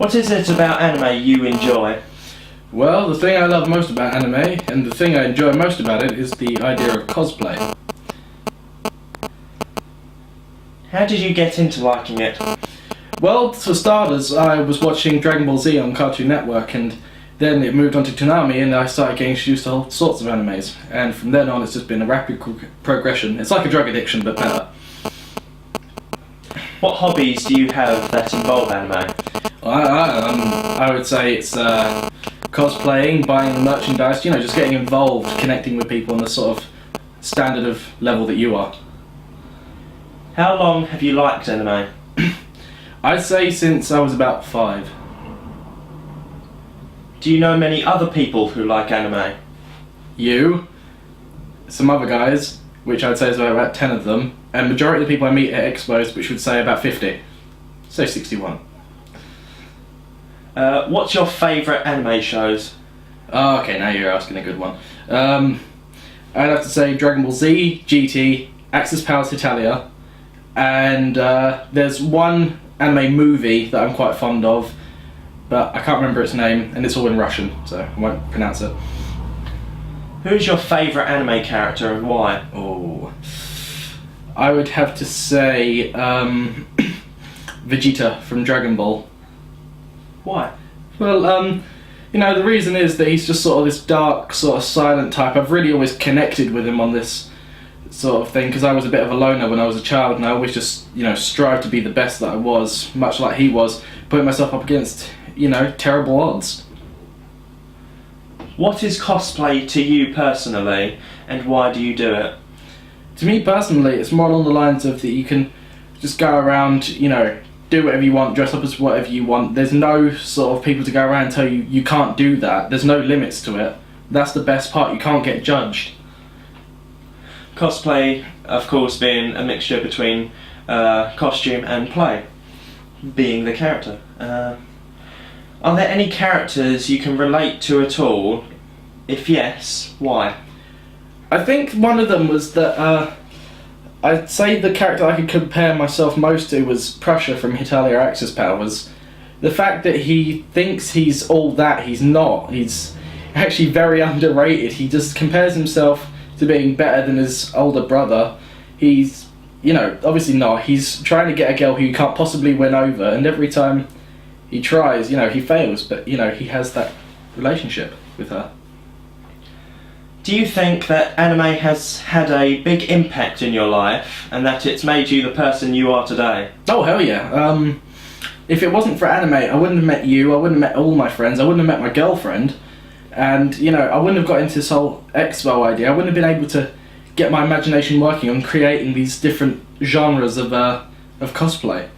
What is it about anime you enjoy? Well, the thing I love most about anime, and the thing I enjoy most about it, is the idea of cosplay. How did you get into liking it? Well, for starters, I was watching Dragon Ball Z on Cartoon Network, and then it moved on to Toonami, and I started getting introduced to all sorts of animes. And from then on, it's just been a rapid progression. It's like a drug addiction, but better. What hobbies do you have that involve anime? I would say it's cosplaying, buying merchandise, just getting involved, connecting with people on the sort of standard of level that you are. How long have you liked anime? I'd say since I was about 5. Do you know many other people who like anime? You, some other guys, which I'd say is about 10 of them, and majority of the people I meet at expos, which would say about 50. Say 61. What's your favourite anime shows? Oh, okay, now you're asking a good one. I'd have to say Dragon Ball Z, GT, Axis Powers Italia, and there's one anime movie that I'm quite fond of, but I can't remember its name, and it's all in Russian, so I won't pronounce it. Who's your favourite anime character and why? Oh, I would have to say Vegeta from Dragon Ball. Why? Well, the reason is that he's just sort of this dark, sort of silent type. I've really always connected with him on this sort of thing, because I was a bit of a loner when I was a child, and I always just, strive to be the best that I was, much like he was, putting myself up against, terrible odds. What is cosplay to you personally, and why do you do it? To me personally, it's more along the lines of that you can just go around, do whatever you want, dress up as whatever you want. There's no sort of people to go around and tell you you can't do that. There's no limits to it. That's the best part. You can't get judged. Cosplay, of course, being a mixture between costume and play, being the character. Are there any characters you can relate to at all? If yes, why? I think one of them was that I'd say the character I could compare myself most to was Prussia from Hitalia Axis Powers. The fact that he thinks he's all that, he's not. He's actually very underrated. He just compares himself to being better than his older brother. He's, obviously not. He's trying to get a girl who he can't possibly win over, and every time he tries, he fails, but, he has that relationship with her. Do you think that anime has had a big impact in your life, and that it's made you the person you are today? Oh, hell yeah. If it wasn't for anime, I wouldn't have met you, I wouldn't have met all my friends, I wouldn't have met my girlfriend, and, I wouldn't have got into this whole expo idea. I wouldn't have been able to get my imagination working on creating these different genres of cosplay.